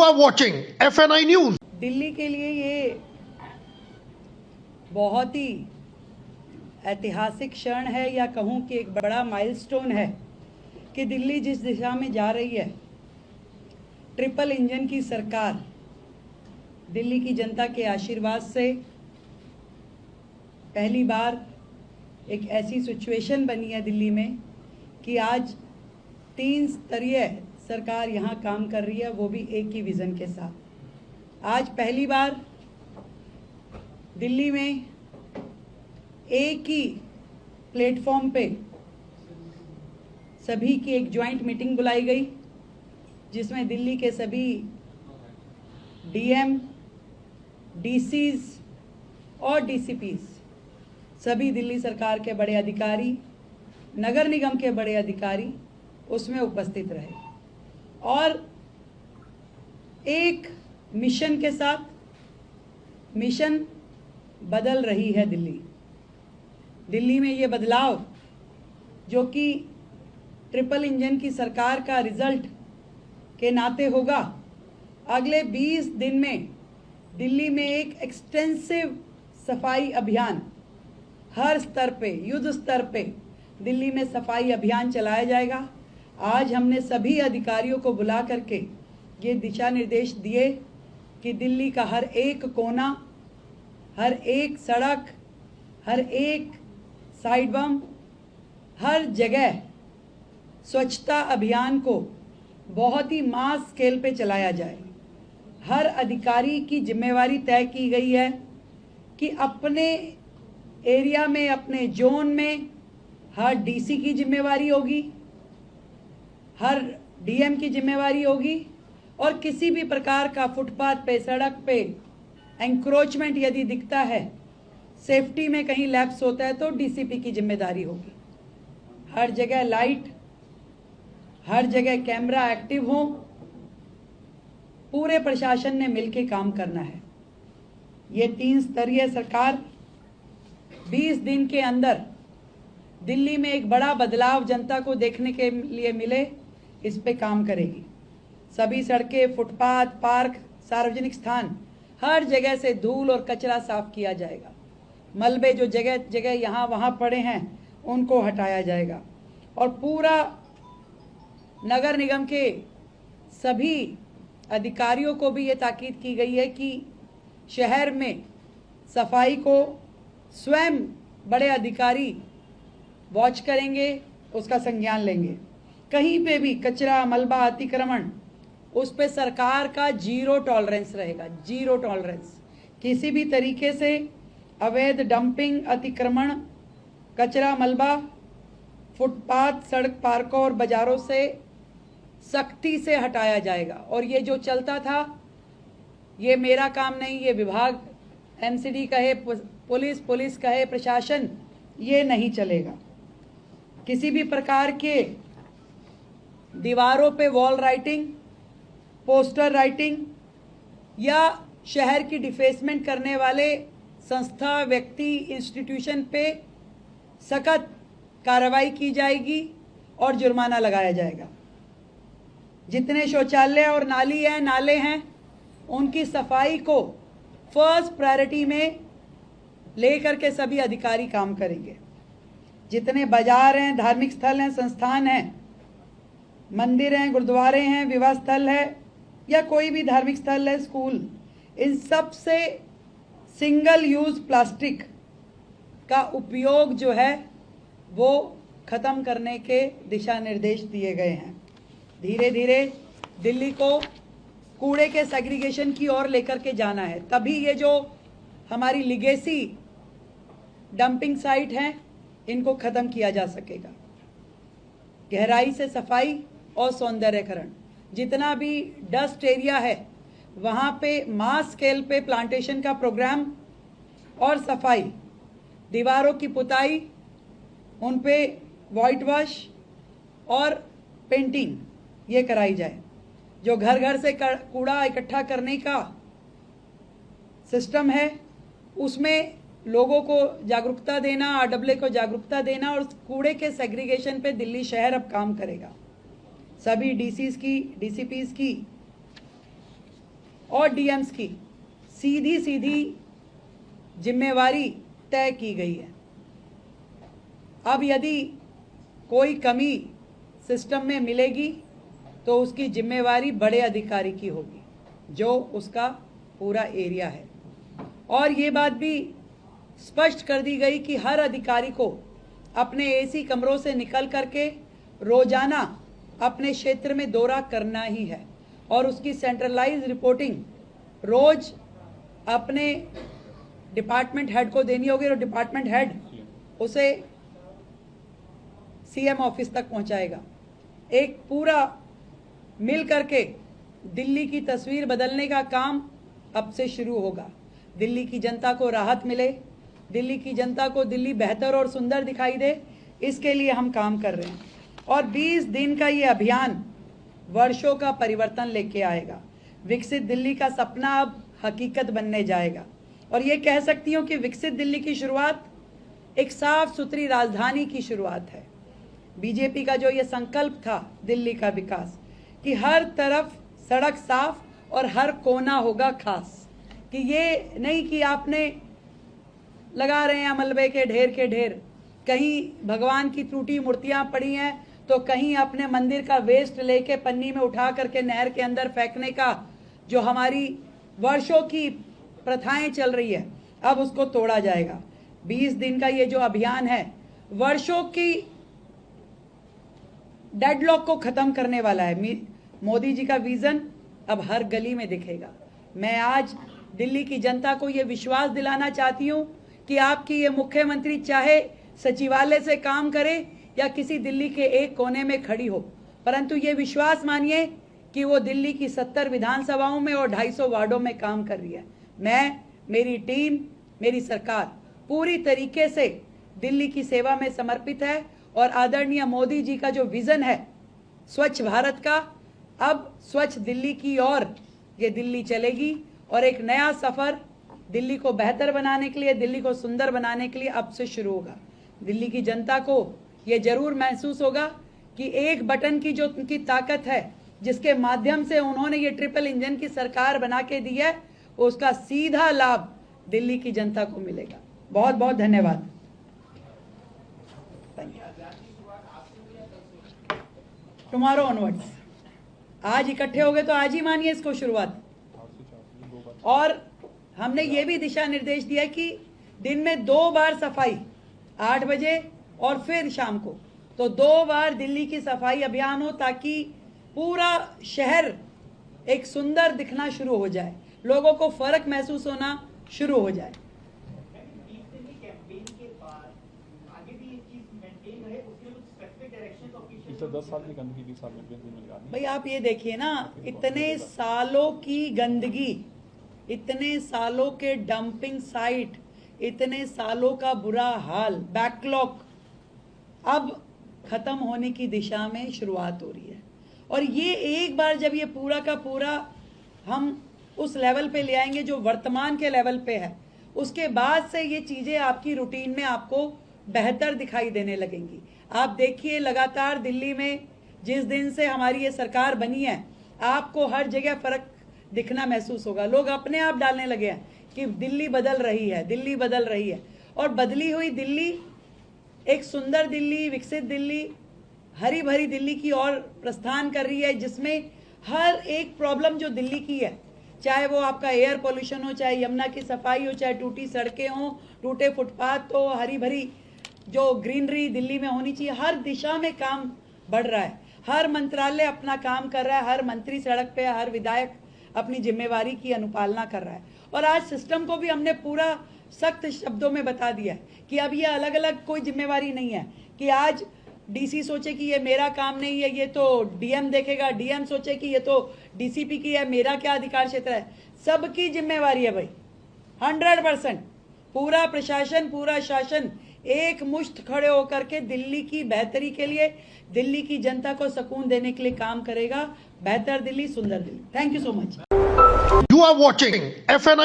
are watching FNI News. Delhi के लिए ये बहुत ही ऐतिहासिक क्षण है, या कहूँ कि एक बड़ा माइलस्टोन है कि दिल्ली जिस दिशा में जा रही है, ट्रिपल इंजन की सरकार, दिल्ली की जनता के आशीर्वाद से पहली बार एक ऐसी सिचुएशन बनी है दिल्ली में कि आज 3 स्तरीय सरकार यहाँ काम कर रही है, वो भी एक ही विज़न के साथ। आज पहली बार दिल्ली में एक ही प्लेटफॉर्म पे सभी की एक जॉइंट मीटिंग बुलाई गई, जिसमें दिल्ली के सभी डीएम, डीसीज और डीसीपीज, सभी दिल्ली सरकार के बड़े अधिकारी, नगर निगम के बड़े अधिकारी उसमें उपस्थित रहे और एक मिशन के साथ, मिशन बदल रही है दिल्ली। दिल्ली में ये बदलाव जो कि ट्रिपल इंजन की सरकार का रिजल्ट के नाते होगा, अगले 20 दिन में दिल्ली में एक एक्सटेंसिव सफाई अभियान हर स्तर पे, युद्ध स्तर पे दिल्ली में सफाई अभियान चलाया जाएगा। आज हमने सभी अधिकारियों को बुला करके ये दिशा निर्देश दिए कि दिल्ली का हर एक कोना, हर एक सड़क, हर एक साइड बम, हर जगह स्वच्छता अभियान को बहुत ही मास स्केल पे चलाया जाए। हर अधिकारी की जिम्मेवारी तय की गई है कि अपने एरिया में, अपने जोन में हर डीसी की जिम्मेवारी होगी, हर डीएम की जिम्मेवारी होगी, और किसी भी प्रकार का फुटपाथ पे, सड़क पे एंक्रोचमेंट यदि दिखता है, सेफ्टी में कहीं लैप्स होता है, तो डीसीपी की जिम्मेदारी होगी। हर जगह लाइट, हर जगह कैमरा एक्टिव हो, पूरे प्रशासन ने मिलकर काम करना है। ये 3 स्तरीय सरकार 20 दिन के अंदर दिल्ली में एक बड़ा बदलाव जनता को देखने के लिए मिले, इस पे काम करेगी। सभी सड़कें, फुटपाथ, पार्क, सार्वजनिक स्थान, हर जगह से धूल और कचरा साफ किया जाएगा। मलबे जो जगह जगह यहाँ वहाँ पड़े हैं, उनको हटाया जाएगा। और पूरा नगर निगम के सभी अधिकारियों को भी ये ताकीद की गई है कि शहर में सफाई को स्वयं बड़े अधिकारी वॉच करेंगे, उसका संज्ञान लेंगे। कहीं पे भी कचरा, मलबा, अतिक्रमण, उस पे सरकार का 0 टॉलरेंस रहेगा। 0 टॉलरेंस। किसी भी तरीके से अवैध डंपिंग, अतिक्रमण, कचरा, मलबा फुटपाथ, सड़क, पार्कों और बाजारों से सख्ती से हटाया जाएगा। और ये जो चलता था, ये मेरा काम नहीं, ये विभाग, एमसीडी कहे पुलिस कहे प्रशासन, ये नहीं चलेगा। किसी भी प्रकार के दीवारों पे वॉल राइटिंग, पोस्टर राइटिंग या शहर की डिफेसमेंट करने वाले संस्था, व्यक्ति, इंस्टीट्यूशन पे सख्त कार्रवाई की जाएगी और जुर्माना लगाया जाएगा। जितने शौचालय और नाले हैं, उनकी सफाई को फर्स्ट प्रायोरिटी में लेकर के सभी अधिकारी काम करेंगे। जितने बाजार हैं, धार्मिक स्थल हैं, संस्थान हैं, मंदिर हैं, गुरुद्वारे हैं, विवाह स्थल है या कोई भी धार्मिक स्थल है, स्कूल, इन सब से सिंगल यूज प्लास्टिक का उपयोग जो है वो खत्म करने के दिशा निर्देश दिए गए हैं। धीरे धीरे दिल्ली को कूड़े के सेग्रीगेशन की ओर लेकर के जाना है, तभी ये जो हमारी लिगेसी डंपिंग साइट हैं, इनको खत्म किया जा सकेगा। गहराई से सफाई और सौंदर्यकरण, जितना भी डस्ट एरिया है वहाँ पे मास स्केल पे प्लांटेशन का प्रोग्राम और सफाई, दीवारों की पुताई, उन पे वाइट वॉश और पेंटिंग ये कराई जाए। जो घर घर से कूड़ा इकट्ठा करने का सिस्टम है, उसमें लोगों को जागरूकता देना, आरडब्ल्यू को जागरूकता देना, और कूड़े के सेग्रीगेशन पे दिल्ली शहर अब काम करेगा। सभी डीसीज की, डीसीपीज की और डीएम्स की सीधी सीधी जिम्मेवारी तय की गई है। अब यदि कोई कमी सिस्टम में मिलेगी तो उसकी जिम्मेवारी बड़े अधिकारी की होगी जो उसका पूरा एरिया है। और ये बात भी स्पष्ट कर दी गई कि हर अधिकारी को अपने एसी कमरों से निकल करके रोजाना अपने क्षेत्र में दौरा करना ही है और उसकी सेंट्रलाइज रिपोर्टिंग रोज अपने डिपार्टमेंट हेड को देनी होगी और डिपार्टमेंट हेड उसे सीएम ऑफिस तक पहुंचाएगा। एक पूरा मिल करके दिल्ली की तस्वीर बदलने का काम अब से शुरू होगा। दिल्ली की जनता को राहत मिले, दिल्ली की जनता को दिल्ली बेहतर और सुंदर दिखाई दे, इसके लिए हम काम कर रहे हैं। और 20 दिन का ये अभियान वर्षों का परिवर्तन लेके आएगा। विकसित दिल्ली का सपना अब हकीकत बनने जाएगा। और ये कह सकती हूँ कि विकसित दिल्ली की शुरुआत एक साफ सुथरी राजधानी की शुरुआत है। बीजेपी का जो ये संकल्प था दिल्ली का विकास, कि हर तरफ सड़क साफ और हर कोना होगा खास, कि ये नहीं कि आपने लगा रहे हैं मलबे के ढेर, कहीं भगवान की टूटी मूर्तियां पड़ी हैं तो कहीं अपने मंदिर का वेस्ट लेके पन्नी में उठा करके नहर के अंदर फेंकने का जो हमारी वर्षों की प्रथाएं चल रही है, अब उसको तोड़ा जाएगा। 20 दिन का ये जो अभियान है वर्षों की डेडलॉक को खत्म करने वाला है। मोदी जी का विजन अब हर गली में दिखेगा। मैं आज दिल्ली की जनता को ये विश्वास दिलाना चाहती हूँ कि आपकी ये मुख्यमंत्री चाहे सचिवालय से काम करे या किसी दिल्ली के एक कोने में खड़ी हो, परंतु ये विश्वास मानिए कि वो दिल्ली की 70 विधानसभाओं में और 250 वार्डों में काम कर रही है। मैं, मेरी टीम, मेरी सरकार पूरी तरीके से दिल्ली की सेवा में समर्पित है और आदरणीय मोदी जी का जो विजन है स्वच्छ भारत का, अब स्वच्छ दिल्ली की ओर ये दिल्ली चलेगी और एक नया सफर दिल्ली को बेहतर बनाने के लिए, दिल्ली को सुंदर बनाने के लिए अब से शुरू होगा। दिल्ली की जनता को ये जरूर महसूस होगा कि एक बटन की जो उनकी ताकत है, जिसके माध्यम से उन्होंने ये ट्रिपल इंजन की सरकार बना के दी है, उसका सीधा लाभ दिल्ली की जनता को मिलेगा। बहुत बहुत धन्यवाद। टुमारो ऑनवर्ड्स, आज इकट्ठे हो गए तो आज ही मानिए इसको शुरुआत। और हमने ये भी दिशा निर्देश दिया कि दिन में 2 बार सफाई, 8 बजे और फिर शाम को, तो 2 बार दिल्ली की सफाई अभियान हो ताकि पूरा शहर एक सुंदर दिखना शुरू हो जाए, लोगों को फर्क महसूस होना शुरू हो जाए। पिछले 10 साल की गंदगी 20 साल में भाई आप ये देखिए ना, इतने सालों की गंदगी, इतने सालों के डंपिंग साइट, इतने सालों का बुरा हाल, बैकलॉग अब खत्म होने की दिशा में शुरुआत हो रही है। और ये एक बार जब ये पूरा का पूरा हम उस लेवल पे ले आएंगे जो वर्तमान के लेवल पे है, उसके बाद से ये चीजें आपकी रूटीन में आपको बेहतर दिखाई देने लगेंगी। आप देखिए लगातार दिल्ली में जिस दिन से हमारी ये सरकार बनी है, आपको हर जगह फर्क दिखना महसूस होगा। लोग अपने आप डालने लगे हैं कि दिल्ली बदल रही है, दिल्ली बदल रही है। और बदली हुई दिल्ली एक सुंदर दिल्ली, विकसित दिल्ली, हरी भरी दिल्ली की ओर प्रस्थान कर रही है, जिसमें हर एक प्रॉब्लम जो दिल्ली की है, चाहे वो आपका एयर पोल्यूशन हो, चाहे यमुना की सफाई हो, चाहे टूटी सड़कें हो, टूटे फुटपाथ हो, हरी भरी जो ग्रीनरी दिल्ली में होनी चाहिए, हर दिशा में काम बढ़ रहा है। हर मंत्रालय अपना काम कर रहा है, हर मंत्री सड़क पे, हर विधायक अपनी जिम्मेवारी की अनुपालना कर रहा है। और आज सिस्टम को भी हमने पूरा सख्त शब्दों में बता दिया है कि अब ये अलग अलग कोई जिम्मेवारी नहीं है कि आज डीसी सोचे कि ये मेरा काम नहीं है, ये तो डीएम देखेगा, डीएम सोचे कि ये तो डीसीपी की है, मेरा क्या अधिकार क्षेत्र है। सबकी जिम्मेवारी है भाई, 100%। पूरा प्रशासन, पूरा शासन एक मुश्त खड़े होकर के दिल्ली की बेहतरी के लिए, दिल्ली की जनता को सुकून देने के लिए काम करेगा। बेहतर दिल्ली, सुंदर Delhi. Thank you so much. You are watching FNI